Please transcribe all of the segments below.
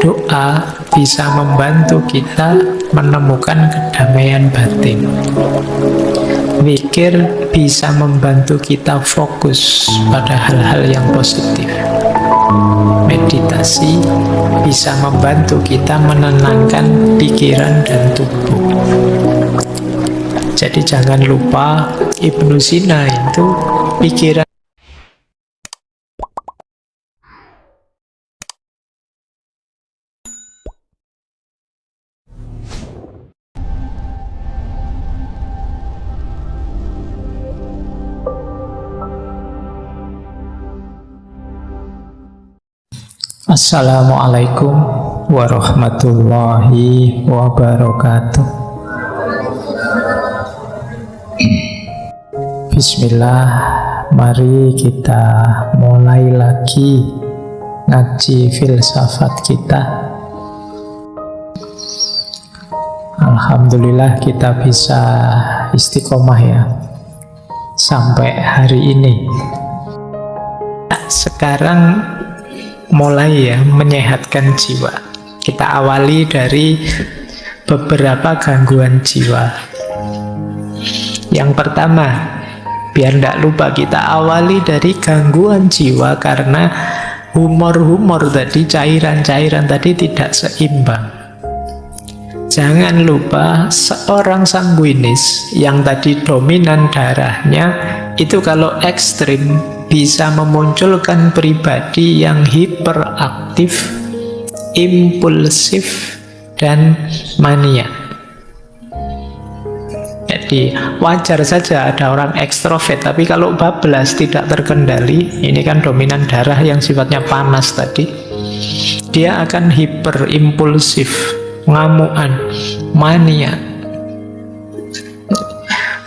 Doa bisa membantu kita menemukan kedamaian batin. Zikir bisa membantu kita fokus pada hal-hal yang positif. Meditasi bisa membantu kita menenangkan pikiran dan tubuh. Jadi jangan lupa Ibnu Sina itu pikiran. Assalamualaikum warahmatullahi wabarakatuh. Bismillah, mari kita mulai lagi ngaji filsafat kita. Alhamdulillah kita bisa istiqomah ya sampai hari ini. Sekarang mulai ya menyehatkan jiwa. Kita awali dari beberapa gangguan jiwa. Yang pertama, biar tidak lupa, kita awali dari gangguan jiwa karena humor-humor tadi, cairan-cairan tadi tidak seimbang. Jangan lupa seorang sanguinis yang tadi dominan darahnya itu kalau ekstrim bisa memunculkan pribadi yang hiperaktif, impulsif, dan mania. Jadi wajar saja ada orang ekstrovert, tapi kalau bablas tidak terkendali, ini kan dominan darah yang sifatnya panas tadi, dia akan hiperimpulsif, ngamuan, mania.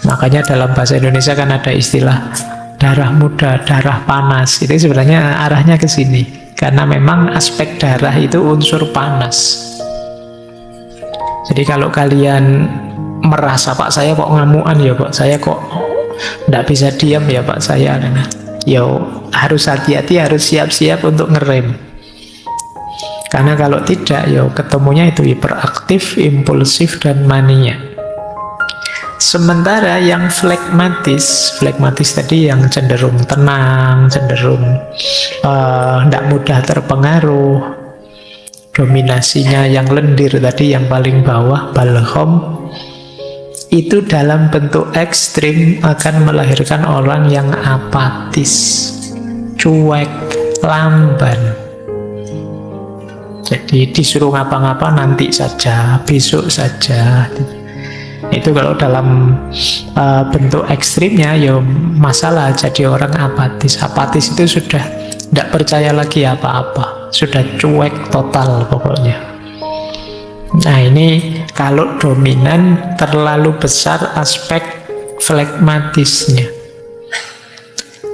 Makanya dalam bahasa Indonesia kan ada istilah darah muda, darah panas. Itu sebenarnya arahnya ke sini. Karena memang aspek darah itu unsur panas. Jadi kalau kalian merasa, Pak saya kok ngamuan ya Pak, saya kok tidak bisa diam ya Pak saya, ya harus hati-hati, harus siap-siap untuk ngerem. Karena kalau tidak, ya ketemunya itu hiperaktif, impulsif, dan mania. Sementara yang flegmatis tadi yang cenderung tenang, cenderung tidak mudah terpengaruh, dominasinya yang lendir tadi, yang paling bawah, balgham, itu dalam bentuk ekstrim akan melahirkan orang yang apatis, cuek, lamban. Jadi disuruh ngapa-ngapa nanti saja, besok saja. Itu kalau dalam bentuk ekstrimnya ya masalah, jadi orang apatis. Apatis itu sudah tidak percaya lagi apa-apa, sudah cuek total pokoknya. Nah ini kalau dominan terlalu besar aspek flegmatisnya.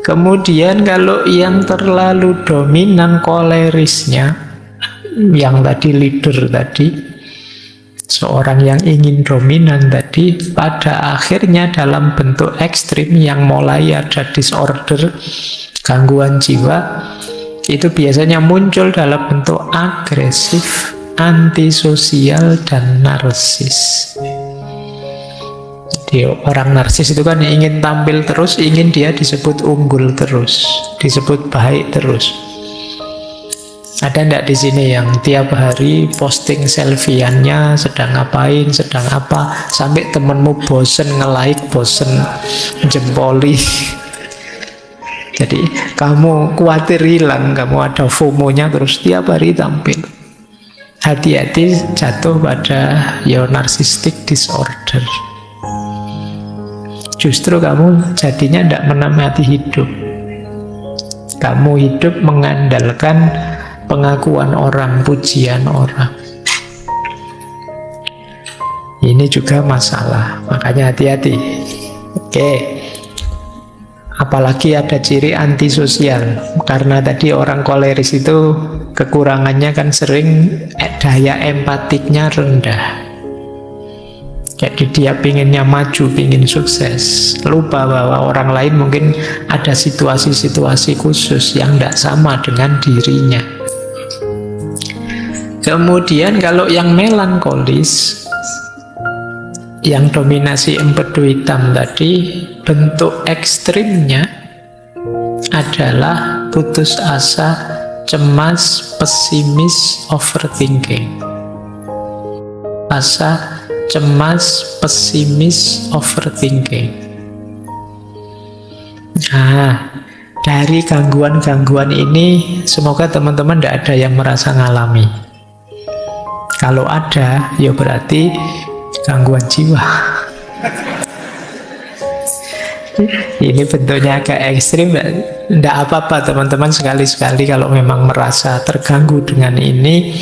Kemudian kalau yang terlalu dominan kolerisnya, yang tadi leader tadi, seorang yang ingin dominan tadi, pada akhirnya dalam bentuk ekstrim yang mulai ada disorder, gangguan jiwa, itu biasanya muncul dalam bentuk agresif, antisosial, dan narsis. Jadi orang narsis itu kan ingin tampil terus, ingin dia disebut unggul terus, disebut baik terus. Ada enggak di sini yang tiap hari posting selfie-annya sedang ngapain, sedang apa, sampai temenmu bosen nge-like, bosen jempoli. Jadi kamu khawatir hilang, kamu ada FOMO-nya terus tiap hari tampil. Hati-hati jatuh pada narcissistic disorder. Justru kamu jadinya tidak menikmati hidup. Kamu hidup mengandalkan pengakuan orang, pujian orang. Ini juga masalah, makanya hati-hati. Oke. Apalagi ada ciri antisosial, karena tadi orang koleris itu kekurangannya kan sering daya empatiknya rendah. Jadi dia pinginnya maju, pingin sukses, lupa bahwa orang lain mungkin ada situasi-situasi khusus yang tidak sama dengan dirinya. Kemudian kalau yang melankolis, yang dominasi empedu hitam tadi, bentuk ekstrimnya adalah putus asa, cemas, pesimis, overthinking. Asa, cemas, pesimis, overthinking. Nah, dari gangguan-gangguan ini semoga teman-teman tidak ada yang merasa ngalami. Kalau ada, ya berarti gangguan jiwa. Ini bentuknya agak ekstrim. Tidak apa-apa teman-teman, sekali-sekali kalau memang merasa terganggu dengan ini,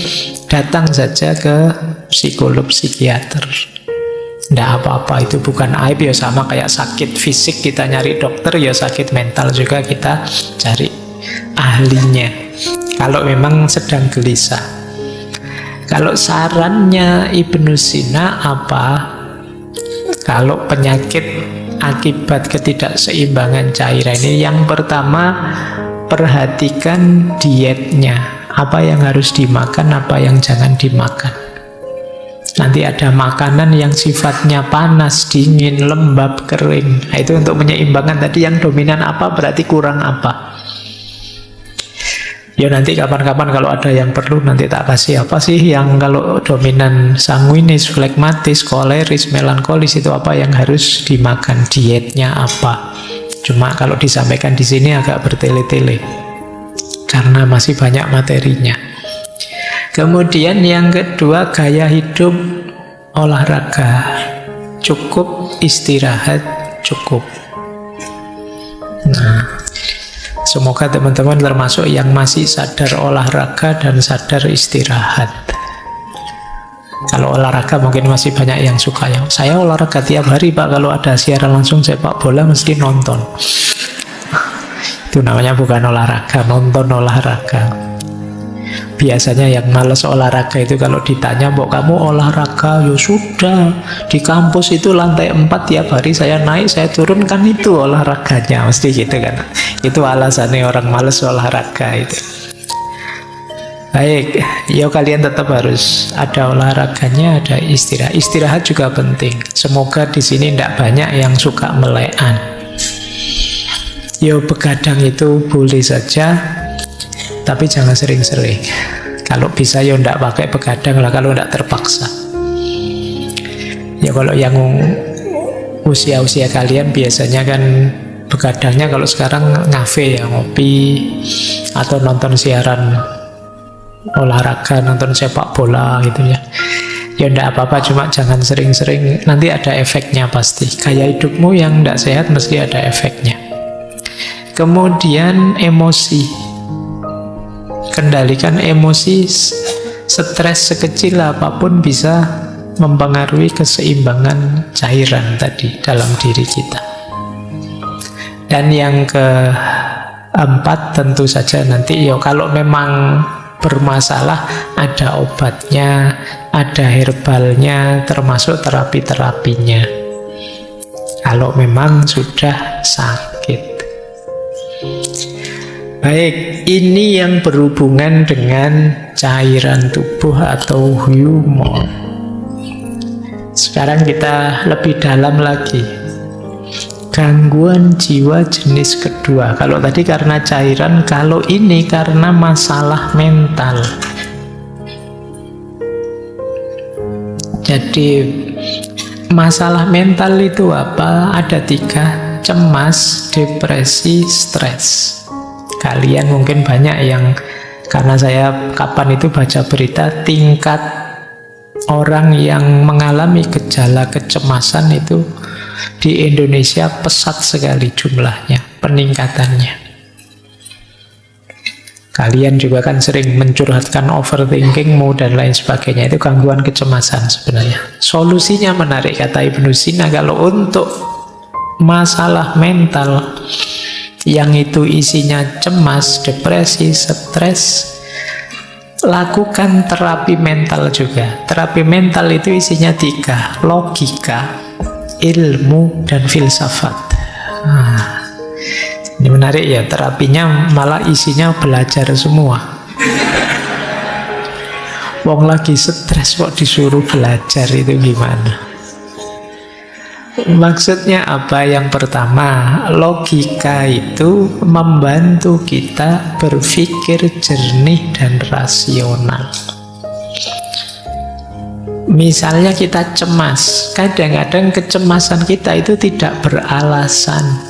datang saja ke psikolog, psikiater. Tidak apa-apa, itu bukan aib. Ya sama kayak sakit fisik kita nyari dokter, ya sakit mental juga kita cari ahlinya kalau memang sedang gelisah. Kalau sarannya Ibnu Sina apa? Kalau penyakit akibat ketidakseimbangan cairan ini, yang pertama, perhatikan dietnya. Apa yang harus dimakan, apa yang jangan dimakan. Nanti ada makanan yang sifatnya panas, dingin, lembab, kering. Nah, itu untuk menyeimbangkan tadi yang dominan apa, berarti kurang apa. Ya nanti kapan-kapan kalau ada yang perlu nanti tak kasih apa sih yang kalau dominan sanguinis, flegmatis, koleris, melankolis itu apa yang harus dimakan, dietnya apa. Cuma kalau disampaikan di sini agak bertele-tele karena masih banyak materinya. Kemudian yang kedua, gaya hidup, olahraga cukup, istirahat cukup. Nah, semoga teman-teman termasuk yang masih sadar olahraga dan sadar istirahat. Kalau olahraga mungkin masih banyak yang suka ya. Saya olahraga tiap hari Pak, kalau ada siaran langsung sepak bola mesti nonton. Itu namanya bukan olahraga, nonton olahraga. Biasanya yang males olahraga itu kalau ditanya, "Mbok kamu olahraga?" Ya sudah, di kampus itu lantai 4 tiap hari saya naik, saya turun, kan itu olahraganya. Mesti gitu kan. Itu alasannya orang males olahraga itu. Baik, ya kalian tetap harus ada olahraganya, ada istirahat. Istirahat juga penting. Semoga di sini tidak banyak yang suka melekan. Yo, begadang itu boleh saja, tapi jangan sering-sering. Kalau bisa ya tidak pakai begadang lah, kalau tidak terpaksa. Ya kalau yang usia-usia kalian biasanya kan begadangnya kalau sekarang ngafe ya, ngopi atau nonton siaran olahraga, nonton sepak bola gitu ya. Ya tidak apa-apa, cuma jangan sering-sering, nanti ada efeknya pasti. Gaya hidupmu yang tidak sehat mesti ada efeknya. Kemudian emosi. Kendalikan emosi, stres sekecil apapun bisa mempengaruhi keseimbangan cairan tadi dalam diri kita. Dan yang keempat tentu saja nanti ya kalau memang bermasalah ada obatnya, ada herbalnya, termasuk terapi-terapinya. Kalau memang sudah sakit. Baik, ini yang berhubungan dengan cairan tubuh atau humor. Sekarang kita lebih dalam lagi. Gangguan jiwa jenis kedua. Kalau tadi karena cairan, kalau ini karena masalah mental. Jadi masalah mental itu apa? Ada 3, cemas, depresi, stres. Kalian mungkin banyak yang, karena saya kapan itu baca berita, tingkat orang yang mengalami gejala kecemasan itu di Indonesia pesat sekali jumlahnya, peningkatannya. Kalian juga kan sering mencurhatkan overthinkingmu dan lain sebagainya. Itu gangguan kecemasan sebenarnya. Solusinya menarik, kata Ibnu Sina, kalau untuk masalah mental yang itu isinya cemas, depresi, stres, lakukan terapi mental juga. Terapi mental itu isinya 3, logika, ilmu, dan filsafat. Ini menarik ya, terapinya malah isinya belajar semua. Wong lagi stres kok disuruh belajar, itu gimana? Maksudnya apa? Yang pertama, logika itu membantu kita berpikir jernih dan rasional. Misalnya kita cemas, kadang-kadang kecemasan kita itu tidak beralasan,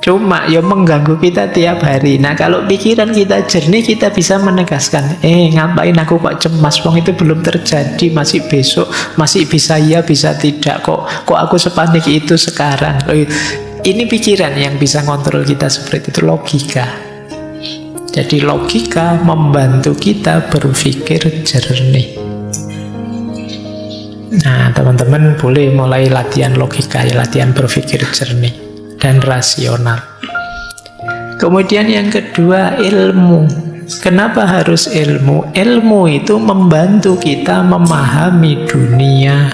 cuma ya mengganggu kita tiap hari. Nah, kalau pikiran kita jernih, kita bisa menegaskan, ngapain aku kok cemas, wong itu belum terjadi, masih besok, masih bisa ya, bisa tidak, kok aku sepanik itu sekarang. Ini pikiran yang bisa ngontrol kita seperti itu, logika. Jadi logika membantu kita berpikir jernih. Nah, teman-teman boleh mulai latihan logika, ya, latihan berpikir jernih dan rasional. Kemudian yang kedua, ilmu. Kenapa harus ilmu? Ilmu itu membantu kita memahami dunia.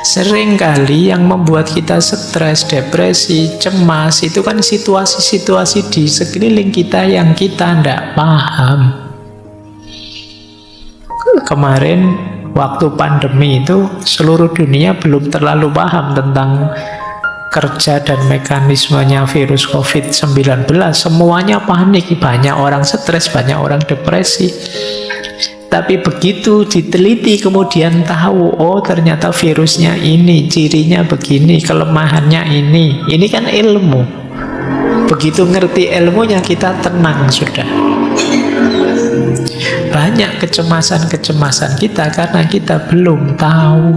Seringkali yang membuat kita stres, depresi, cemas itu kan situasi-situasi di sekeliling kita yang kita tidak paham. Kemarin waktu pandemi itu seluruh dunia belum terlalu paham tentang kerja dan mekanismenya virus COVID-19. Semuanya panik, banyak orang stres, banyak orang depresi. Tapi begitu diteliti kemudian tahu, oh ternyata virusnya ini, cirinya begini, kelemahannya ini. Ini kan ilmu. Begitu ngerti ilmunya, kita tenang sudah. Banyak kecemasan-kecemasan kita karena kita belum tahu.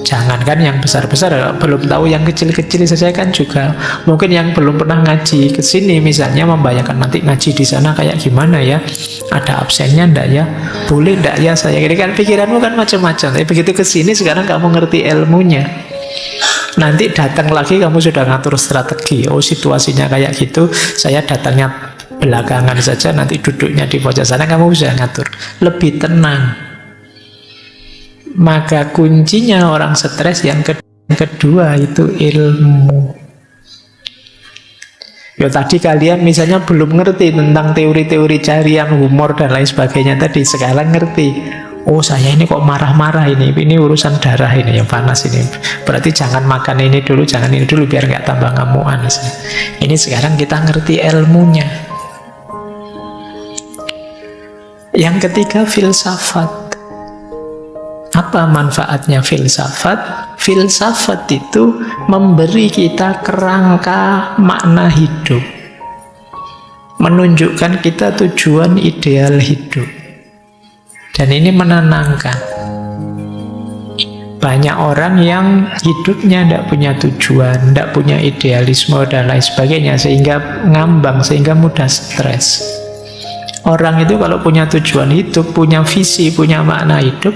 Jangankan yang besar-besar, belum tahu yang kecil-kecil saja kan juga. Mungkin yang belum pernah ngaji ke sini misalnya membayangkan nanti ngaji di sana kayak gimana ya? Ada absennya ndak ya? Boleh ndak ya saya? Ini kan pikiranmu kan macam-macam. Tapi begitu ke sini sekarang kamu ngerti ilmunya. Nanti datang lagi kamu sudah ngatur strategi. Oh, situasinya kayak gitu, saya datangnya belakangan saja, nanti duduknya di pojok sana, kamu bisa ngatur. Lebih tenang. Maka kuncinya orang stres yang kedua itu ilmu. Ya tadi kalian misalnya belum ngerti tentang teori-teori carian humor dan lain sebagainya tadi, sekarang ngerti. Oh, saya ini kok marah-marah ini urusan darah ini yang panas ini. Berarti jangan makan ini dulu, jangan ini dulu biar nggak tambah ngamuan. Ini sekarang kita ngerti ilmunya. Yang ketiga, filsafat. Apa manfaatnya filsafat? Filsafat itu memberi kita kerangka makna hidup, menunjukkan kita tujuan ideal hidup. Dan ini menenangkan. Banyak orang yang hidupnya tidak punya tujuan, tidak punya idealisme dan lain sebagainya, sehingga ngambang, sehingga mudah stres. Orang itu kalau punya tujuan hidup, punya visi, punya makna hidup,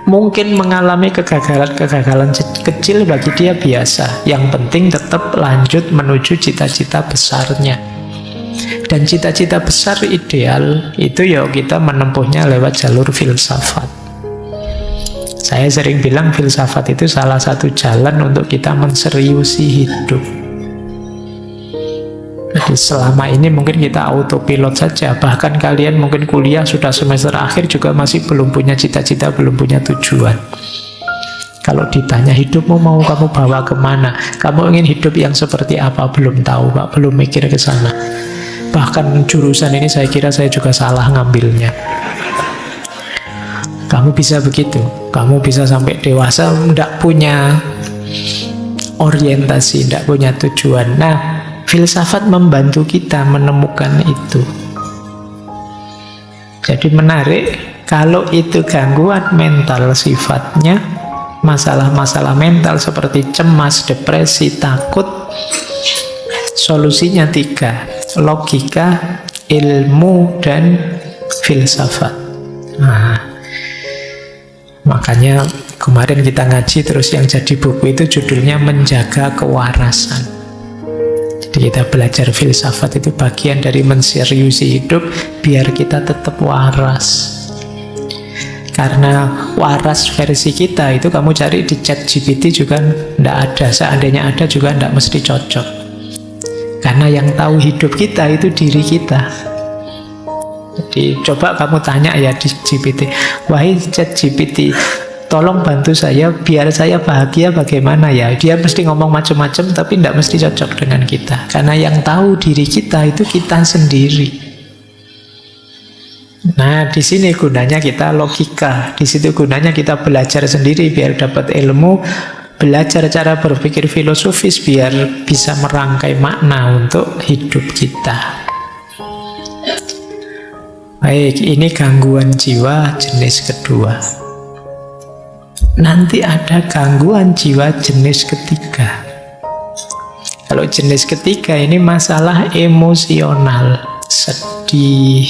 mungkin mengalami kegagalan-kegagalan kecil bagi dia biasa. Yang penting tetap lanjut menuju cita-cita besarnya. Dan cita-cita besar ideal itu ya kita menempuhnya lewat jalur filsafat. Saya sering bilang filsafat itu salah satu jalan untuk kita menseriusi hidup. Jadi selama ini mungkin kita autopilot saja. Bahkan kalian mungkin kuliah sudah semester akhir juga masih belum punya cita-cita, belum punya tujuan. Kalau ditanya hidupmu mau kamu bawa kemana, kamu ingin hidup yang seperti apa, belum tahu Pak, belum mikir ke sana. Bahkan jurusan ini saya kira saya juga salah ngambilnya. Kamu bisa begitu, kamu bisa sampai dewasa tidak punya orientasi, tidak punya tujuan. Nah, filsafat membantu kita menemukan itu. Jadi menarik, kalau itu gangguan mental sifatnya, masalah-masalah mental seperti cemas, depresi, takut, solusinya 3, logika, ilmu, dan filsafat. Nah, makanya kemarin kita ngaji terus yang jadi buku itu judulnya Menjaga Kewarasan. Jadi kita belajar filsafat itu bagian dari menseriusi hidup biar kita tetap waras. Karena waras versi kita itu kamu cari di ChatGPT juga tidak ada. Seandainya ada juga tidak mesti cocok. Karena yang tahu hidup kita itu diri kita. Jadi coba kamu tanya ya di GPT, wahai chat GPT, tolong bantu saya biar saya bahagia bagaimana ya. Dia mesti ngomong macam-macam tapi tidak mesti cocok dengan kita. Karena yang tahu diri kita itu kita sendiri. Nah, di sini gunanya kita logika. Di situ gunanya kita belajar sendiri biar dapat ilmu, belajar cara berpikir filosofis biar bisa merangkai makna untuk hidup kita. Baik, ini gangguan jiwa jenis kedua. Nanti ada gangguan jiwa jenis ketiga. Kalau jenis ketiga ini masalah emosional, sedih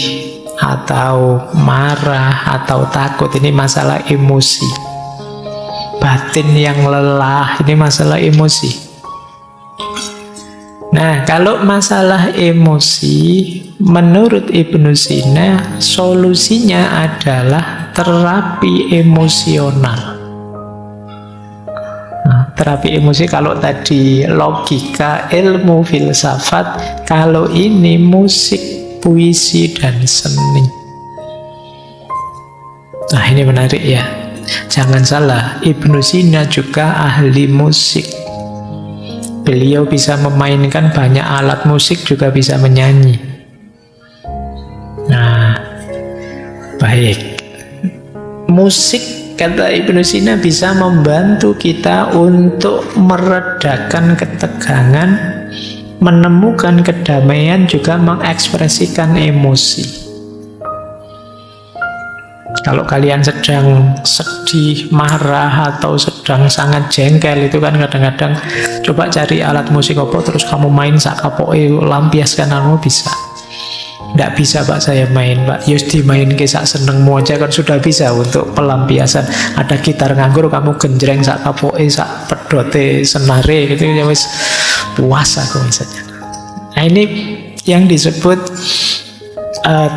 atau marah atau takut, ini masalah emosi. Batin yang lelah, ini masalah emosi. Nah, kalau masalah emosi, menurut Ibnu Sina, solusinya adalah terapi emosional. Nah, terapi emosi kalau tadi logika, ilmu filsafat, kalau ini musik, puisi, dan seni. Nah, ini menarik ya. Jangan salah, Ibnu Sina juga ahli musik. Beliau bisa memainkan banyak alat musik, juga bisa menyanyi. Nah, baik. Musik, kata Ibnu Sina, bisa membantu kita untuk meredakan ketegangan, menemukan kedamaian, juga mengekspresikan emosi. Kalau kalian sedang sedih, marah, atau sedang sangat jengkel, itu kan kadang-kadang coba cari alat musik apa, terus kamu main sak kapoke, lampiaskan kamu bisa. Tidak bisa Pak saya main, Pak. Yus dimain ke sak senengmu aja kan sudah bisa untuk pelampiasan. Ada gitar nganggur, kamu genjreng sak kapoke, sak pedote, senare, gitu ya wis puas aku misalnya. Nah, ini yang disebut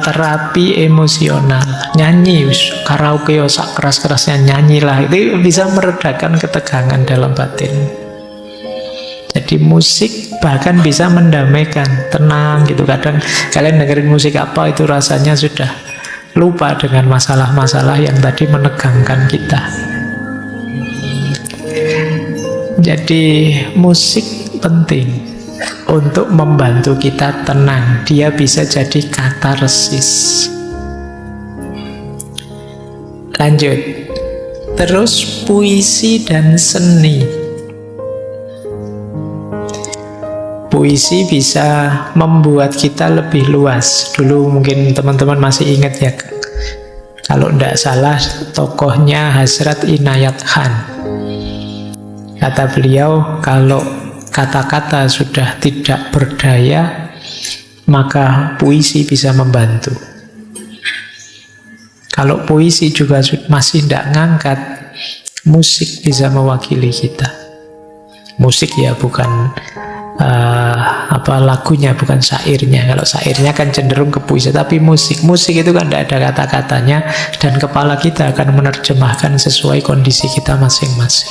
terapi emosional. Nyanyi, karaoke, sak keras-kerasnya nyanyilah, itu bisa meredakan ketegangan dalam batin. Jadi musik bahkan bisa mendamaikan, tenang gitu. Kadang kalian dengerin musik apa itu rasanya sudah lupa dengan masalah-masalah yang tadi menegangkan kita. Jadi musik penting untuk membantu kita tenang. Dia bisa jadi katarsis. Lanjut. Terus puisi dan seni. Puisi bisa membuat kita lebih luas. Dulu mungkin teman-teman masih ingat ya, kalau tidak salah tokohnya Hasrat Inayat Khan. Kata beliau, kalau kata-kata sudah tidak berdaya, maka puisi bisa membantu. Kalau puisi juga masih tidak ngangkat, musik bisa mewakili kita. Musik ya bukan lagunya, bukan syairnya. Kalau syairnya kan cenderung ke puisi, tapi musik itu kan tidak ada kata-katanya, dan kepala kita akan menerjemahkan sesuai kondisi kita masing-masing.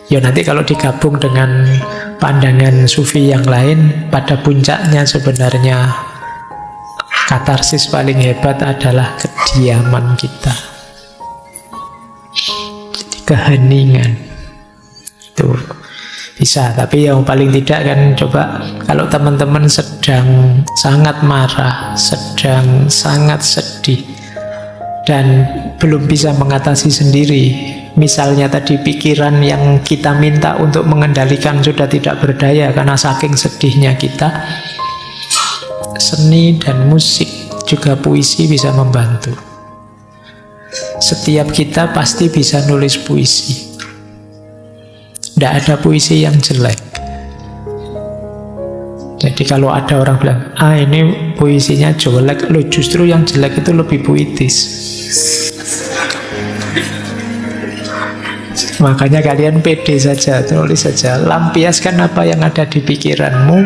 Ya nanti kalau digabung dengan pandangan sufi yang lain, pada puncaknya sebenarnya katarsis paling hebat adalah kediaman kita. Jadi keheningan itu bisa, tapi yang paling tidak kan coba kalau teman-teman sedang sangat marah, sedang sangat sedih, dan belum bisa mengatasi sendiri. Misalnya tadi pikiran yang kita minta untuk mengendalikan sudah tidak berdaya karena saking sedihnya kita. Seni dan musik, juga puisi bisa membantu. Setiap kita pasti bisa nulis puisi. Tidak ada puisi yang jelek. Jadi kalau ada orang bilang, ini puisinya jelek, loh justru yang jelek itu lebih puitis. Makanya kalian pede saja, tulis saja, lampiaskan apa yang ada di pikiranmu,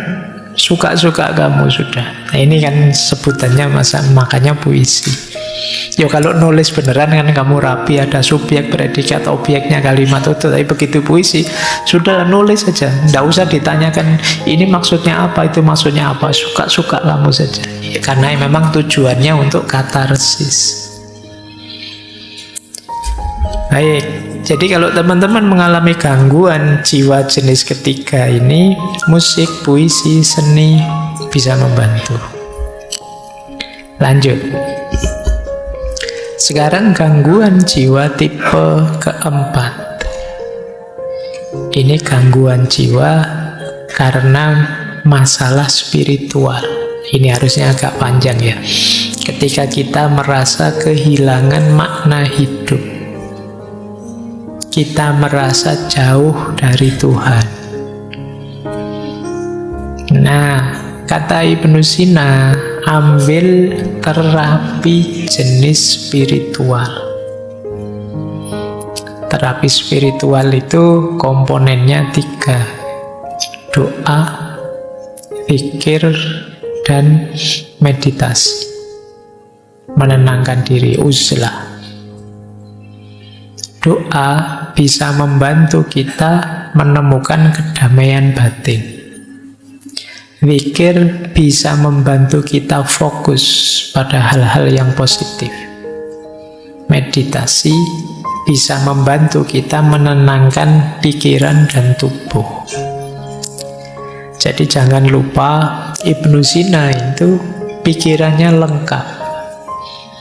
suka-suka kamu sudah. Nah, ini kan sebutannya makanya puisi. Ya kalau nulis beneran kan kamu rapi, ada subjek, predikat, objeknya, kalimat itu. Tapi begitu puisi, sudah nulis saja. Nggak usah ditanyakan ini maksudnya apa, itu maksudnya apa. Suka-suka kamu saja. Ya, karena memang tujuannya untuk katarsis. Baik, jadi kalau teman-teman mengalami gangguan jiwa jenis ketiga ini, musik, puisi, seni bisa membantu. Lanjut. Sekarang gangguan jiwa tipe keempat. Ini gangguan jiwa karena masalah spiritual. Ini harusnya agak panjang ya. Ketika kita merasa kehilangan makna hidup, kita merasa jauh dari Tuhan. Nah, kata Ibnu Sina, ambil terapi jenis spiritual. Terapi spiritual itu komponennya 3. Doa, zikir, dan meditasi. Menenangkan diri, uzlah. Doa bisa membantu kita menemukan kedamaian batin. Zikir bisa membantu kita fokus pada hal-hal yang positif. Meditasi bisa membantu kita menenangkan pikiran dan tubuh. Jadi jangan lupa Ibnu Sina itu pikirannya lengkap.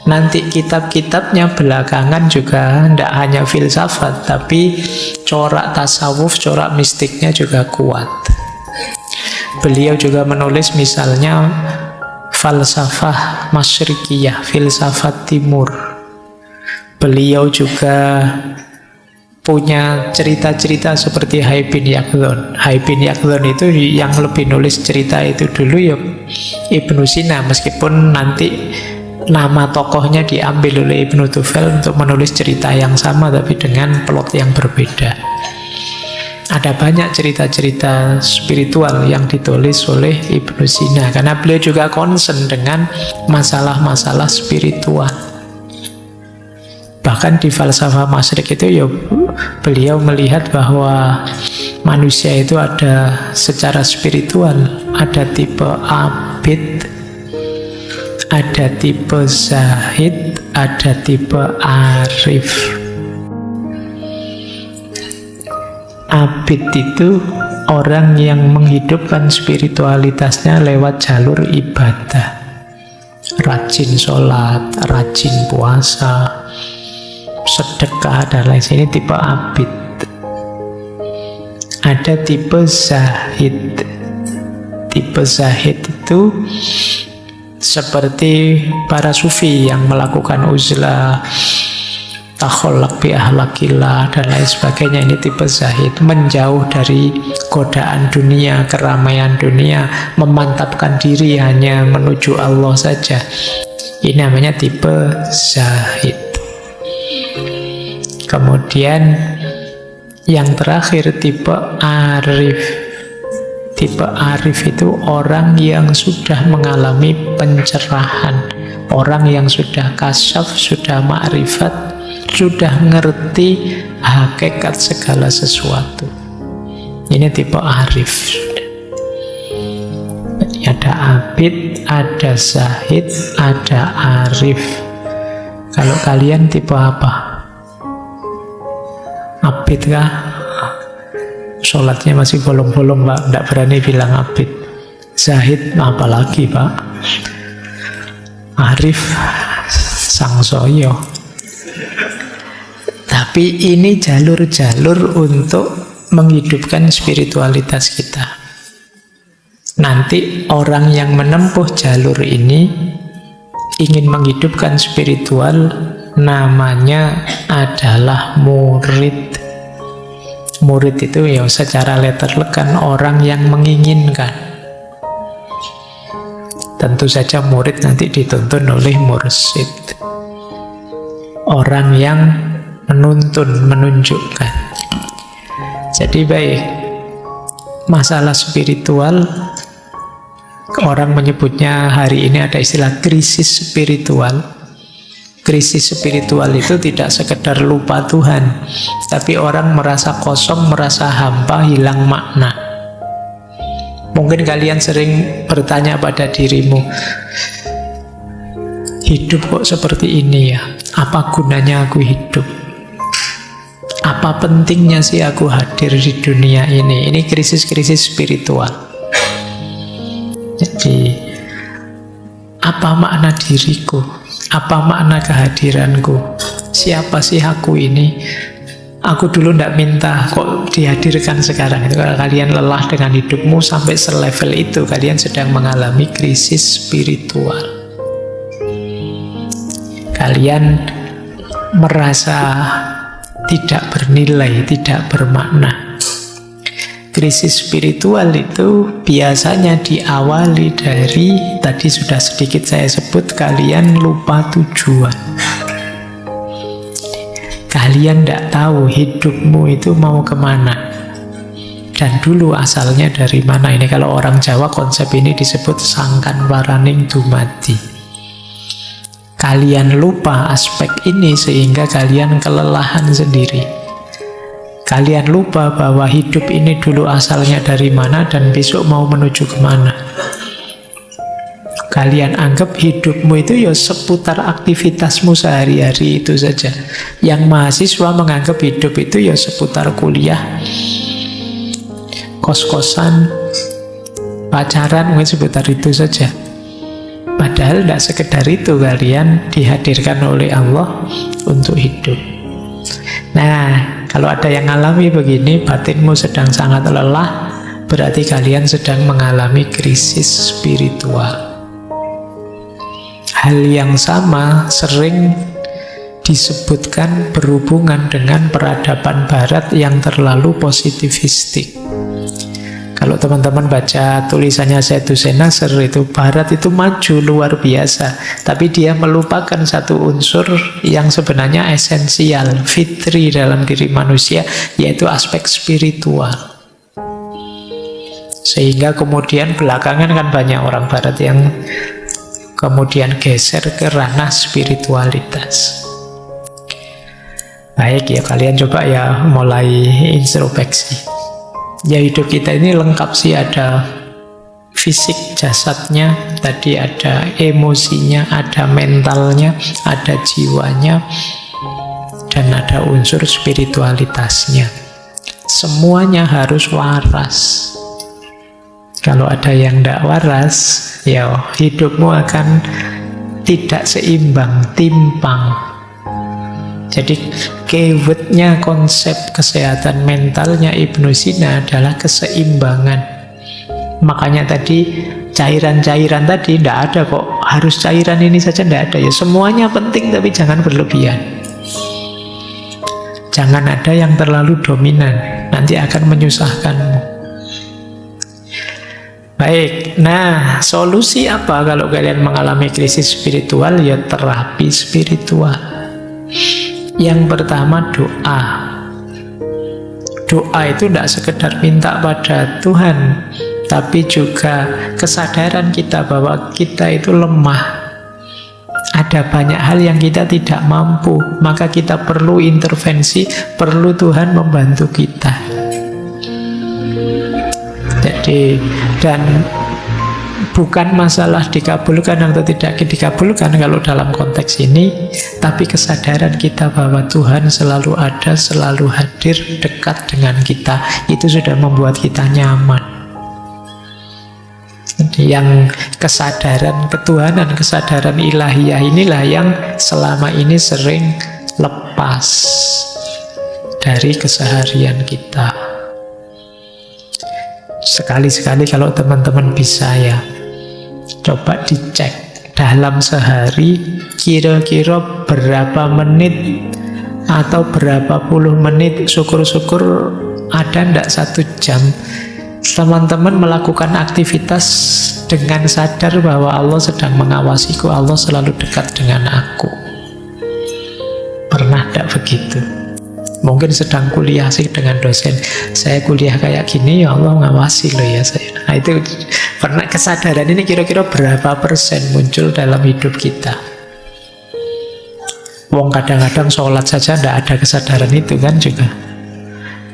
Nanti kitab-kitabnya belakangan juga tidak hanya filsafat, tapi corak tasawuf, corak mistiknya juga kuat. Beliau juga menulis misalnya falsafah masyrikiyah, filsafat timur. Beliau juga punya cerita-cerita seperti Hai bin Yaqdhan. Hai bin Yaqdhan itu yang lebih nulis cerita itu dulu ya Ibnu Sina, meskipun nanti nama tokohnya diambil oleh Ibnu Tufel untuk menulis cerita yang sama tapi dengan plot yang berbeda. Ada banyak cerita-cerita spiritual yang ditulis oleh Ibnu Sina karena beliau juga concern dengan masalah-masalah spiritual. Bahkan di falsafah masyrik itu ya beliau melihat bahwa manusia itu ada secara spiritual, ada tipe abid, ada tipe zahid, ada tipe arif. Abid itu orang yang menghidupkan spiritualitasnya lewat jalur ibadah. Rajin sholat, rajin puasa, sedekah, dan lain sebagainya. Ini tipe abid. Ada tipe zahid. Tipe zahid itu seperti para sufi yang melakukan uzlah, takholak bi ahlakillah, dan lain sebagainya. Ini tipe zahid, menjauh dari godaan dunia, keramaian dunia, memantapkan diri hanya menuju Allah saja. Ini namanya tipe zahid. Kemudian yang terakhir tipe arif. Tipe arif itu orang yang sudah mengalami pencerahan, orang yang sudah kasyaf, sudah ma'rifat, sudah ngerti hakikat segala sesuatu. Ini tipe arif. Ada abid, ada zahid, ada arif. Kalau kalian tipe apa? Abid kah? Sholatnya masih bolong-bolong, Pak, tidak berani bilang abid. Zahid apalagi, Pak. Arif sangsoyo. Tapi ini jalur-jalur untuk menghidupkan spiritualitas kita. Nanti orang yang menempuh jalur ini ingin menghidupkan spiritual, namanya adalah murid. Murid itu ya secara letterlek kan orang yang menginginkan. Tentu saja murid nanti dituntun oleh mursyid, orang yang menuntun, menunjukkan. Jadi baik, masalah spiritual Orang menyebutnya hari ini ada istilah krisis spiritual. Krisis spiritual itu tidak sekedar lupa Tuhan, tapi orang merasa kosong, merasa hampa, hilang makna. Mungkin kalian sering bertanya pada dirimu, hidup kok seperti ini ya? Apa gunanya aku hidup? Apa pentingnya sih aku hadir di dunia ini? Ini krisis-krisis spiritual. Jadi, apa makna diriku? Apa makna kehadiranku? Siapa sih aku ini? Aku dulu tidak minta kok dihadirkan sekarang. Itu kalau kalian lelah dengan hidupmu sampai selevel itu, kalian sedang mengalami krisis spiritual. Kalian merasa tidak bernilai, tidak bermakna. Krisis spiritual itu biasanya diawali dari, tadi sudah sedikit saya sebut, kalian lupa tujuan. Kalian tidak tahu hidupmu itu mau kemana. Dan dulu asalnya dari mana. Ini kalau orang Jawa konsep ini disebut sangkan waraning dumadi. Kalian lupa aspek ini sehingga kalian kelelahan sendiri. Kalian lupa bahwa hidup ini dulu asalnya dari mana dan besok mau menuju kemana. Kalian anggap hidupmu itu ya seputar aktivitasmu sehari-hari itu saja. Yang mahasiswa menganggap hidup itu ya seputar kuliah, kos-kosan, pacaran, mungkin seputar itu saja. Padahal tidak sekedar itu kalian dihadirkan oleh Allah untuk hidup. Nah, kalau ada yang mengalami begini, batinmu sedang sangat lelah, berarti kalian sedang mengalami krisis spiritual. Hal yang sama sering disebutkan berhubungan dengan peradaban Barat yang terlalu positivistik. Kalau teman-teman baca tulisannya Sayyidus Nasr itu, Barat itu maju luar biasa, tapi dia melupakan satu unsur yang sebenarnya esensial, fitri dalam diri manusia, yaitu aspek spiritual. Sehingga kemudian belakangan kan banyak orang Barat yang kemudian geser ke ranah spiritualitas. Baik ya, kalian coba ya mulai introspeksi. Ya, hidup kita ini lengkap sih, ada fisik jasadnya, tadi ada emosinya, ada mentalnya, ada jiwanya, dan ada unsur spiritualitasnya. Semuanya harus waras. Kalau ada yang tidak waras, ya hidupmu akan tidak seimbang, timpang. Jadi keywordnya konsep kesehatan mentalnya Ibnu Sina adalah keseimbangan. Makanya tadi cairan-cairan tadi tidak ada kok, harus cairan ini saja, tidak ada. Ya semuanya penting tapi jangan berlebihan. Jangan ada yang terlalu dominan, nanti akan menyusahkanmu. Baik, nah solusi apa kalau kalian mengalami krisis spiritual? Ya terapi spiritual. Yang pertama doa. Doa itu tidak sekedar minta pada Tuhan, tapi juga kesadaran kita bahwa kita itu lemah. Ada banyak hal yang kita tidak mampu, maka kita perlu intervensi, perlu Tuhan membantu kita. Jadi, dan bukan masalah dikabulkan atau tidak dikabulkan kalau dalam konteks ini, tapi kesadaran kita bahwa Tuhan selalu ada, selalu hadir, dekat dengan kita, itu sudah membuat kita nyaman. Jadi yang kesadaran ketuhanan, kesadaran ilahiyah inilah yang selama ini sering lepas dari keseharian kita. Sekali-sekali kalau teman-teman bisa ya, coba dicek dalam sehari kira-kira berapa menit atau berapa puluh menit, syukur-syukur ada ndak 1 jam teman-teman melakukan aktivitas dengan sadar bahwa Allah sedang mengawasiku, Allah selalu dekat dengan aku. Pernah ndak begitu? Mungkin sedang kuliah sih dengan dosen, saya kuliah kayak gini, ya Allah ngawasi loh ya saya. Nah itu pernah, kesadaran ini kira-kira berapa persen muncul dalam hidup kita? Wong kadang-kadang sholat saja tidak ada kesadaran itu kan juga.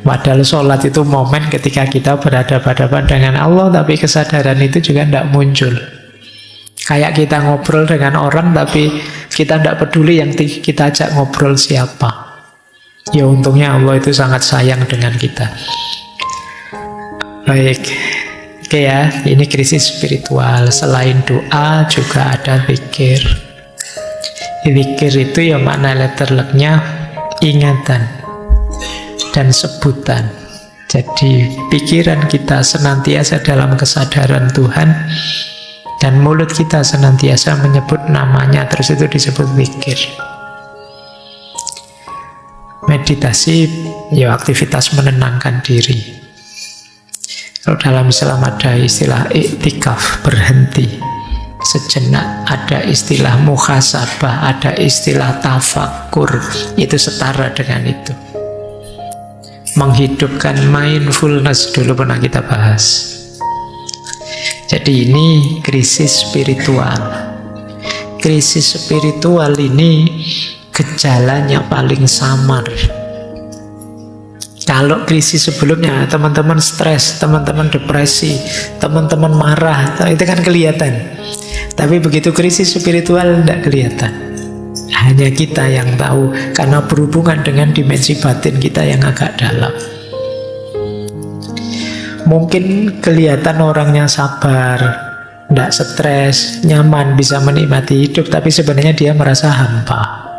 Padahal sholat itu momen ketika kita berhadapan-hadapan dengan Allah, tapi kesadaran itu juga tidak muncul. Kayak kita ngobrol dengan orang, tapi kita tidak peduli yang kita ajak ngobrol siapa. Ya untungnya Allah itu sangat sayang dengan kita. Baik, oke ya, ini krisis spiritual. Selain doa juga ada zikir. Zikir itu ya makna letterleknya ingatan dan sebutan. Jadi pikiran kita senantiasa dalam kesadaran Tuhan, dan mulut kita senantiasa menyebut namanya, terus itu disebut zikir. Meditasi ya aktivitas menenangkan diri. Kalau dalam Islam ada istilah iktikaf, berhenti sejenak, ada istilah muhasabah, ada istilah tafakur, itu setara dengan itu. Menghidupkan mindfulness dulu pernah kita bahas. Jadi ini krisis spiritual. Krisis spiritual ini gejalanya paling samar. Kalau krisis sebelumnya teman-teman stres, teman-teman depresi, teman-teman marah, itu kan kelihatan. Tapi begitu krisis spiritual tidak kelihatan. Hanya kita yang tahu, karena berhubungan dengan dimensi batin kita yang agak dalam. Mungkin kelihatan orangnya sabar, tidak stres, nyaman, bisa menikmati hidup, tapi sebenarnya dia merasa hampa,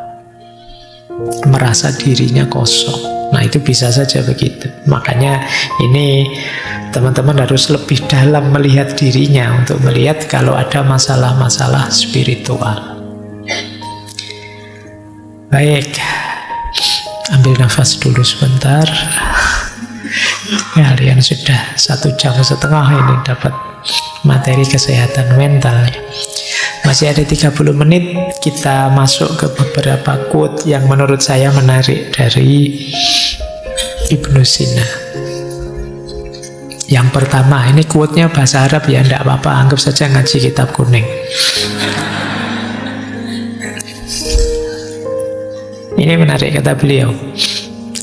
merasa dirinya kosong. Nah itu bisa saja begitu. Makanya ini teman-teman harus lebih dalam melihat dirinya untuk melihat kalau ada masalah-masalah spiritual. Baik, ambil nafas dulu sebentar. Kalian sudah 1,5 jam ini dapat materi kesehatan mental. Masih ada 30 menit, kita masuk ke beberapa quote yang menurut saya menarik dari Ibnu Sina. Yang pertama, ini quote-nya bahasa Arab ya, tidak apa-apa, anggap saja ngaji kitab kuning. Ini menarik, kata beliau,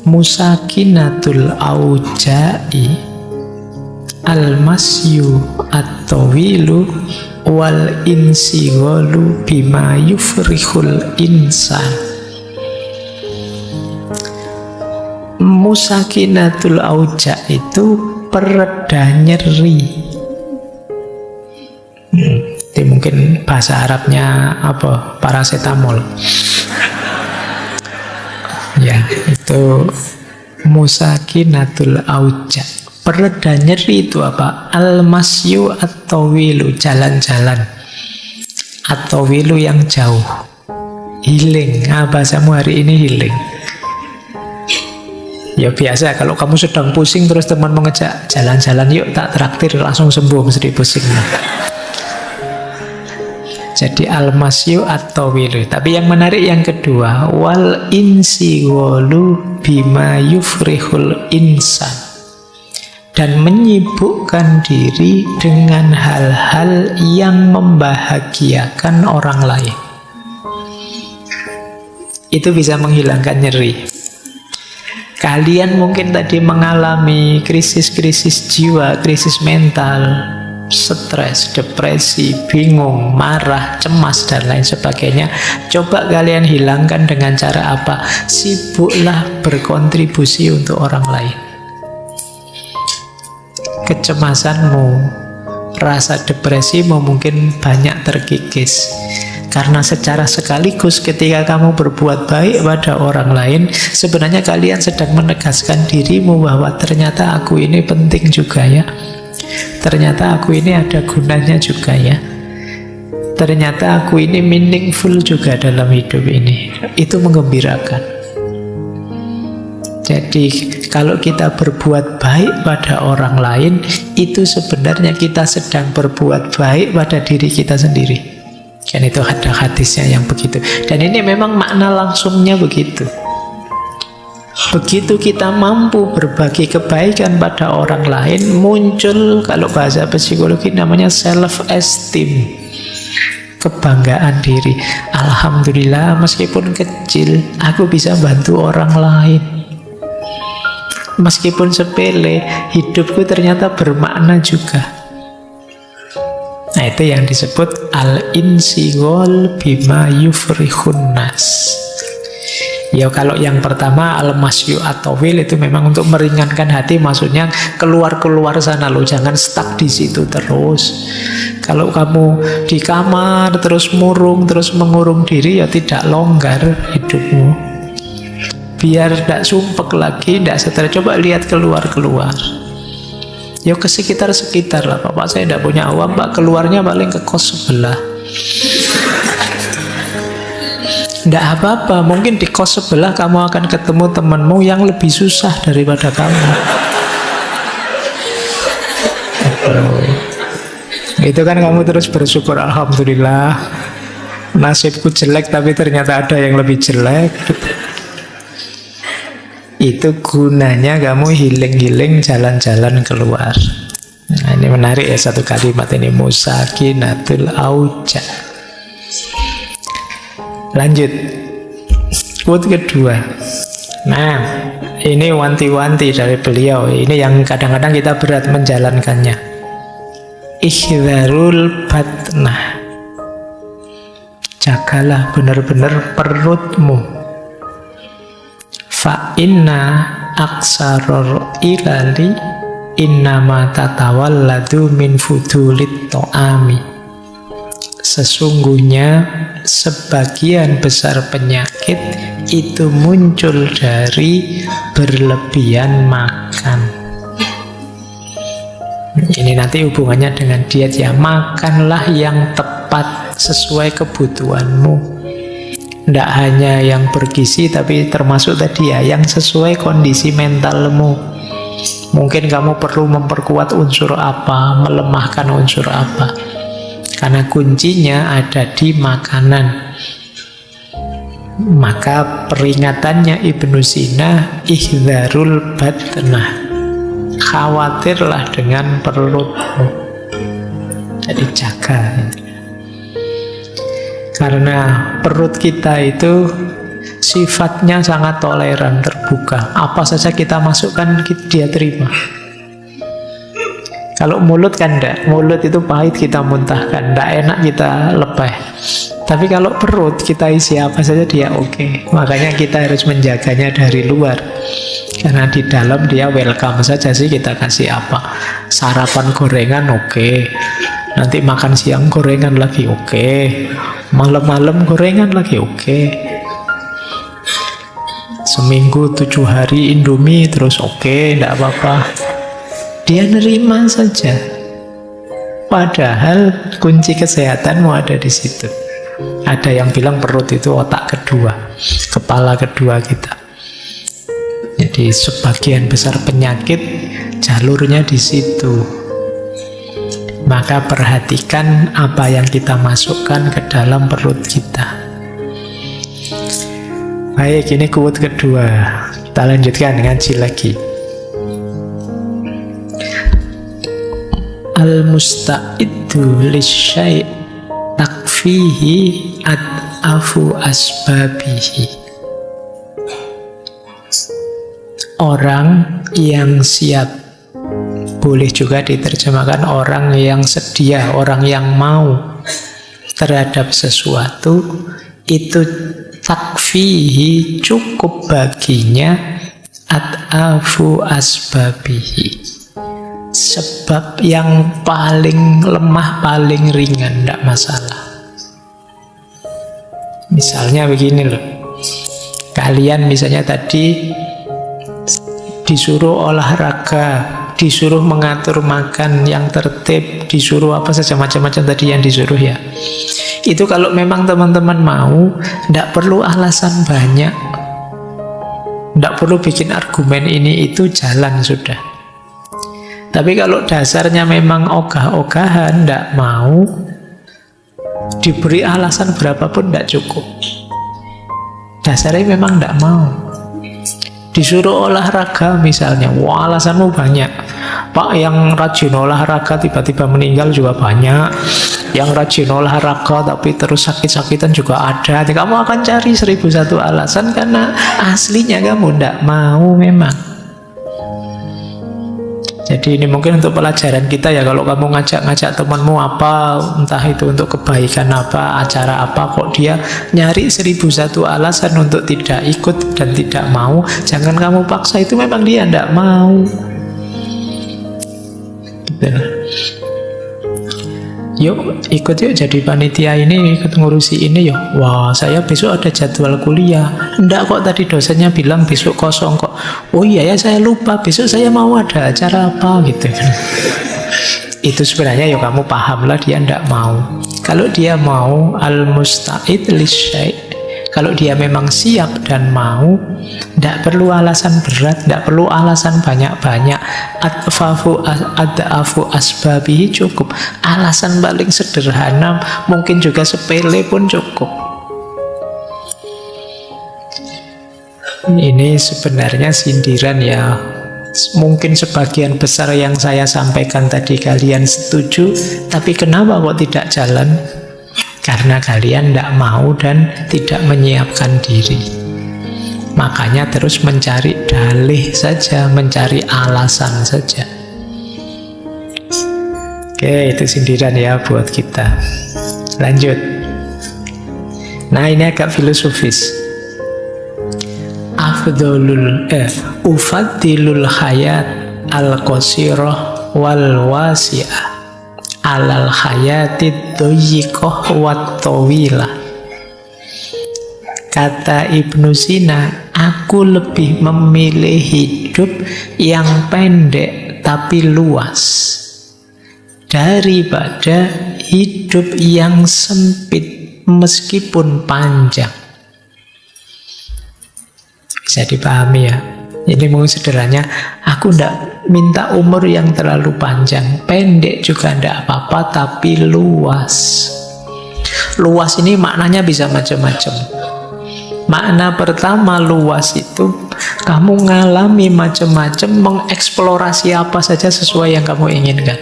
musakinatul auja'i al-masyu at-tawilu wal insighalu bima yufrihul insan. Musakinatul auja itu pereda nyeri. Itu mungkin bahasa Arabnya apa? Paracetamol. Ya, itu musakinatul auja. Pereda nyeri itu apa? Al-masyu at-tawilu, jalan-jalan. At-tawilu yang jauh. Healing. Bahasamu hari ini healing. Ya biasa, kalau kamu sedang pusing terus teman mengejak jalan-jalan yuk tak traktir, langsung sembuh mesti pusingnya. Jadi al-masyu at-tawilu. Tapi yang menarik yang kedua, wal insighalu bima yufrihul insan. Dan menyibukkan diri dengan hal-hal yang membahagiakan orang lain. Itu bisa menghilangkan nyeri. Kalian mungkin tadi mengalami krisis-krisis jiwa, krisis mental, stres, depresi, bingung, marah, cemas, dan lain sebagainya. Coba kalian hilangkan dengan cara apa? Sibuklah berkontribusi untuk orang lain. Kecemasanmu, rasa depresimu mungkin banyak terkikis. Karena secara sekaligus ketika kamu berbuat baik pada orang lain, sebenarnya kalian sedang menegaskan dirimu bahwa ternyata aku ini penting juga ya. Ternyata aku ini ada gunanya juga ya. Ternyata aku ini meaningful juga dalam hidup ini. Itu menggembirakan. Jadi kalau kita berbuat baik pada orang lain, itu sebenarnya kita sedang berbuat baik pada diri kita sendiri. Kan itu ada hadisnya yang begitu. Dan ini memang makna langsungnya begitu. Begitu kita mampu berbagi kebaikan pada orang lain, muncul kalau bahasa psikologi namanya self-esteem, kebanggaan diri. Alhamdulillah, meskipun kecil, aku bisa bantu orang lain. Meskipun sepele, hidupku ternyata bermakna juga. Nah, itu yang disebut al-insigol bima yufrihun nas. Ya kalau yang pertama al-masyu atau will itu memang untuk meringankan hati, maksudnya keluar-keluar sana loh, jangan stuck di situ terus. Kalau kamu di kamar terus murung, terus mengurung diri, ya tidak longgar hidupmu. Biar tidak sumpek lagi, tidak stres, coba lihat keluar-keluar. Ya ke sekitar-sekitar lah. Bapak saya tidak punya uang, Pak, keluarnya paling ke kos sebelah. Tidak apa-apa, mungkin di kos sebelah kamu akan ketemu temanmu yang lebih susah daripada kamu. Itu kan kamu terus bersyukur, alhamdulillah, nasibku jelek tapi ternyata ada yang lebih jelek. Itu gunanya kamu healing-healing, jalan-jalan keluar. Nah, ini menarik ya satu kalimat ini, musakinatul auja. Lanjut, quote kedua. Nah, ini wanti-wanti dari beliau. Ini yang kadang-kadang kita berat menjalankannya. Ihdharul batnah. Jagalah benar-benar perutmu. Fa inna aksaror ilali innama tatawalladu min fudulit to'ami. Sesungguhnya sebagian besar penyakit itu muncul dari berlebihan makan. Ini nanti hubungannya dengan diet ya. Makanlah yang tepat sesuai kebutuhanmu. Tidak hanya yang bergizi, tapi termasuk tadi ya, yang sesuai kondisi mentalmu. Mungkin kamu perlu memperkuat unsur apa, melemahkan unsur apa. Karena kuncinya ada di makanan. Maka peringatannya Ibnu Sina, ihdharul batnah. Khawatirlah dengan perutmu. Jadi jaga. Karena perut kita itu sifatnya sangat toleran, terbuka. Apa saja kita masukkan, dia terima. Kalau mulut kan enggak, mulut itu pahit kita muntahkan, enggak enak kita lebah. Tapi kalau perut kita isi apa saja dia oke. Makanya kita harus menjaganya dari luar. Karena di dalam dia welcome saja sih, kita kasih apa. Sarapan gorengan oke. Nanti makan siang gorengan lagi oke. Malam-malam gorengan lagi oke. Seminggu 7 hari Indomie terus oke, enggak apa-apa. Dia nerima saja. Padahal kunci kesehatanmu ada di situ. Ada yang bilang perut itu otak kedua, kepala kedua kita. Jadi sebagian besar penyakit jalurnya di situ. Maka perhatikan apa yang kita masukkan ke dalam perut kita. Baik, ini quote kedua. Kita lanjutkan ngaji lagi. Al-musta'iddu lisyai' takfihi ad'afu asbabihi. Orang yang siap, boleh juga diterjemahkan orang yang sedia, orang yang mau terhadap sesuatu, itu takfihi, cukup baginya ad'afu asbabihi, sebab yang paling lemah, paling ringan, tidak masalah. Misalnya begini loh, kalian misalnya tadi disuruh olahraga, disuruh mengatur makan yang tertib, disuruh apa saja macam-macam tadi yang disuruh ya. Itu kalau memang teman-teman mau, tidak perlu alasan banyak, tidak perlu bikin argumen ini itu, jalan sudah. Tapi kalau dasarnya memang ogah-ogahan, tidak mau, diberi alasan berapapun tidak cukup. Dasarnya memang tidak mau. Disuruh olahraga misalnya, wah alasanmu banyak. Pak, yang rajin olahraga tiba-tiba meninggal juga banyak. Yang rajin olahraga tapi terus sakit-sakitan juga ada. Jadi kamu akan cari 1001 alasan karena aslinya kamu tidak mau memang. Jadi ini mungkin untuk pelajaran kita ya, kalau kamu ngajak-ngajak temanmu apa, entah itu untuk kebaikan apa, acara apa, kok dia nyari 1001 alasan untuk tidak ikut dan tidak mau, jangan kamu paksa, itu memang dia tidak mau. Gitu. Yuk ikut yuk jadi panitia ini, ikut ngurusi ini yuk. Wah, saya besok ada jadwal kuliah. Enggak kok, tadi dosennya bilang besok kosong kok. Oh iya ya, saya lupa, besok saya mau ada acara apa gitu. Itu sebenarnya yuk kamu pahamlah dia enggak mau. Kalau dia mau, al-musta'id lisyai', kalau dia memang siap dan mau, tidak perlu alasan berat, tidak perlu alasan banyak-banyak. Ad'afu asbabihi cukup. Alasan paling sederhana, mungkin juga sepele pun cukup. Ini sebenarnya sindiran ya. Mungkin sebagian besar yang saya sampaikan tadi kalian setuju, tapi kenapa kok tidak jalan? Karena kalian tidak mau dan tidak menyiapkan diri. Makanya terus mencari dalih saja, mencari alasan saja. Oke, itu sindiran ya buat kita. Lanjut. Nah, ini agak filosofis. Ufaddilul hayat al-qasirah wal wasi'ah alal hayatid doyikoh wat tawilah. Kata Ibnu Sina, aku lebih memilih hidup yang pendek tapi luas daripada hidup yang sempit meskipun panjang. Bisa dipahami ya? Ini mungkin sederhananya, aku tidak minta umur yang terlalu panjang, pendek juga tidak apa-apa, tapi luas. Luas ini maknanya bisa macam-macam. Makna pertama luas itu, kamu ngalami macam-macam, mengeksplorasi apa saja sesuai yang kamu inginkan.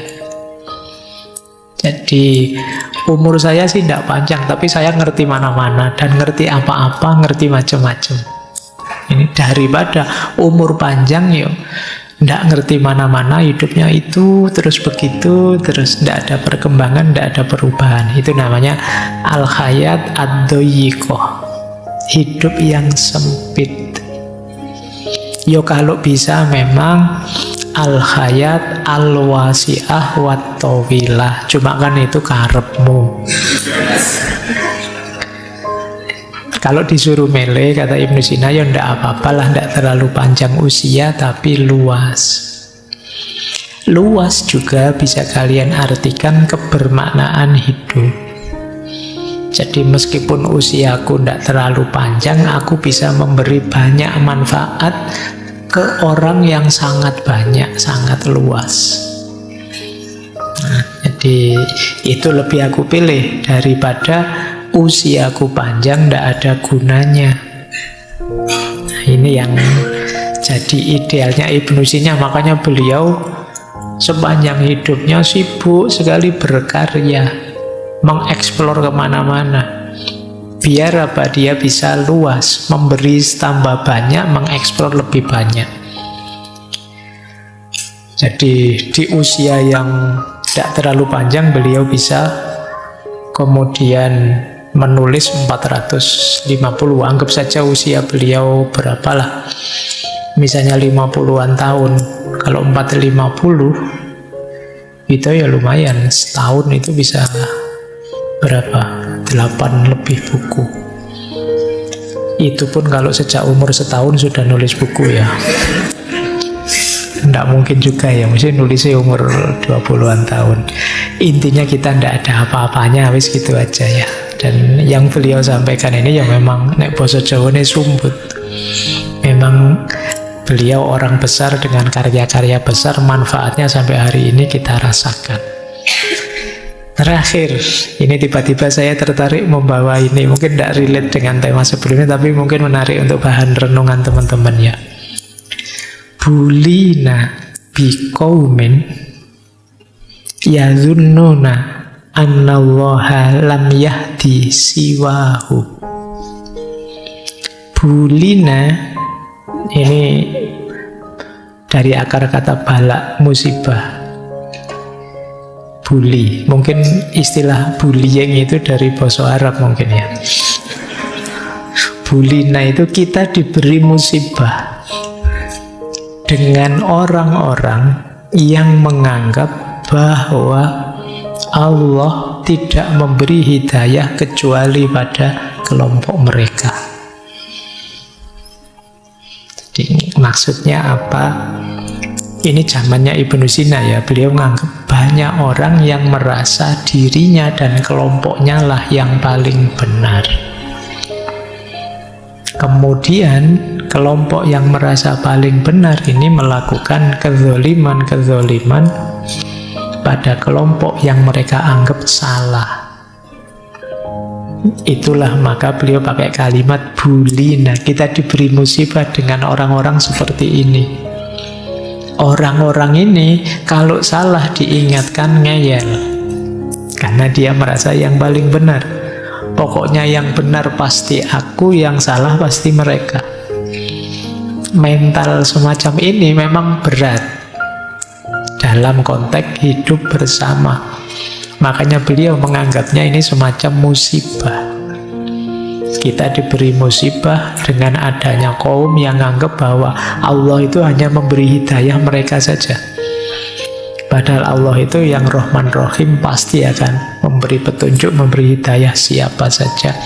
Jadi umur saya sih tidak panjang, tapi saya ngerti mana-mana dan ngerti apa-apa, ngerti macam-macam. Ini daripada umur panjang yuk nggak ngerti mana-mana, hidupnya itu terus begitu, terus nggak ada perkembangan, nggak ada perubahan. Itu namanya al-hayat ad-doyikoh, hidup yang sempit. Yo kalau bisa memang al-hayat al-wasi'ah wat tawilah, cuma kan itu karepmu. Kalau disuruh milih, kata Ibnu Sina, ya ndak apa-apalah, ndak terlalu panjang usia, tapi luas. Luas juga bisa kalian artikan kebermaknaan hidup. Jadi meskipun usiaku ndak terlalu panjang, aku bisa memberi banyak manfaat ke orang yang sangat banyak, sangat luas. Nah, jadi itu lebih aku pilih daripada usiaku panjang tidak ada gunanya. Nah, ini yang jadi idealnya Ibnu Sina. Makanya beliau sepanjang hidupnya sibuk sekali berkarya, mengeksplor kemana-mana. Biar apa? Dia bisa luas, memberi tambah banyak, mengeksplor lebih banyak. Jadi di usia yang tidak terlalu panjang, beliau bisa kemudian menulis 450, anggap saja usia beliau berapalah, misalnya 50-an tahun. Kalau 450 itu ya lumayan, setahun itu bisa berapa? 8 lebih buku. Itu pun kalau sejak umur setahun sudah nulis buku ya. Nggak mungkin juga ya, mesti nulisnya umur 20-an tahun. Intinya kita nggak ada apa-apanya, wis gitu aja ya. Dan yang beliau sampaikan ini ya memang nek basa Jawa ini sumbut. Memang beliau orang besar dengan karya-karya besar, manfaatnya sampai hari ini kita rasakan. Terakhir, ini tiba-tiba saya tertarik membawa ini, mungkin tidak relate dengan tema sebelumnya, tapi mungkin menarik untuk bahan renungan teman-teman ya. bulina biqaumin yazunnuna annallaha lam yahdi siwahu. Bulina ini dari akar kata bala, musibah. Bully, mungkin istilah bullying itu dari bahasa Arab mungkin ya. Bulina itu kita diberi musibah dengan orang-orang yang menganggap bahwa Allah tidak memberi hidayah kecuali pada kelompok mereka. Jadi maksudnya apa? Ini zamannya Ibnu Sina ya. Beliau menganggap banyak orang yang merasa dirinya dan kelompoknya lah yang paling benar. Kemudian kelompok yang merasa paling benar ini melakukan kezoliman pada kelompok yang mereka anggap salah. Itulah maka beliau pakai kalimat bulina. Kita diberi musibah dengan orang-orang seperti ini. Orang-orang ini kalau salah diingatkan ngeyel, karena dia merasa yang paling benar. Pokoknya yang benar pasti aku, yang salah pasti mereka. Mental semacam ini memang berat dalam konteks hidup bersama. Makanya beliau menganggapnya ini semacam musibah. Kita diberi musibah dengan adanya kaum yang anggap bahwa Allah itu hanya memberi hidayah mereka saja. Padahal Allah itu yang Rahman Rahim, pasti akan memberi petunjuk, memberi hidayah siapa saja.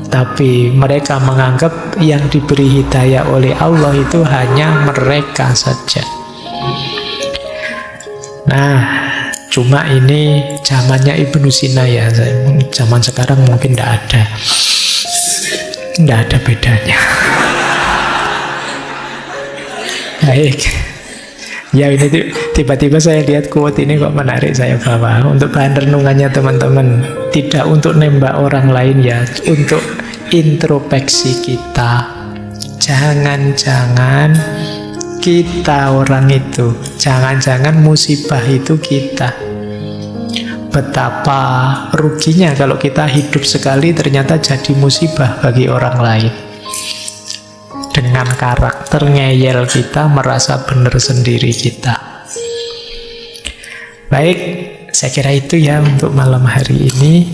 Tapi mereka menganggap yang diberi hidayah oleh Allah itu hanya mereka saja. Nah, cuma ini zamannya Ibnu Sina ya. Zaman sekarang mungkin tidak ada bedanya. Baik. Ya ini tiba-tiba saya lihat quote ini kok menarik, saya bawa untuk bahan renungannya teman-teman. Tidak untuk nembak orang lain ya, untuk introspeksi kita. Jangan-jangan kita orang itu, jangan-jangan musibah itu kita. Betapa ruginya kalau kita hidup sekali ternyata jadi musibah bagi orang lain. Dengan karakter ngeyel kita, merasa benar sendiri kita. Baik, saya kira itu ya untuk malam hari ini.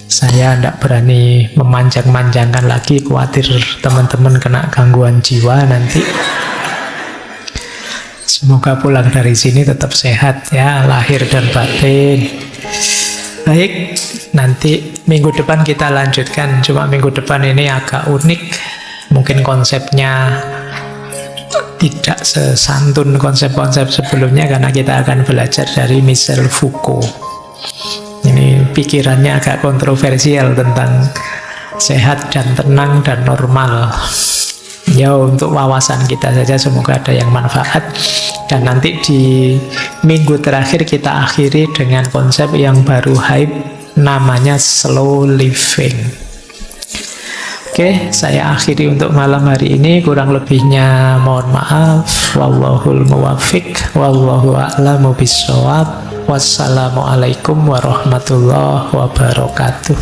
Saya tidak berani memanjang-manjangkan lagi, khawatir teman-teman kena gangguan jiwa nanti. Semoga pulang dari sini tetap sehat ya, lahir dan batin. Baik, nanti minggu depan kita lanjutkan. Cuma minggu depan ini agak unik. Mungkin konsepnya tidak sesantun konsep-konsep sebelumnya karena kita akan belajar dari Michel Foucault. Ini pikirannya agak kontroversial tentang sehat dan tenang dan normal. Ya, untuk wawasan kita saja, semoga ada yang manfaat. Dan nanti di minggu terakhir kita akhiri dengan konsep yang baru hype, namanya slow living. Oke, saya akhiri untuk malam hari ini. Kurang lebihnya mohon maaf. Wallahul muwaffiq, wallahu a'lamu bissawab. Wassalamualaikum warahmatullahi wabarakatuh.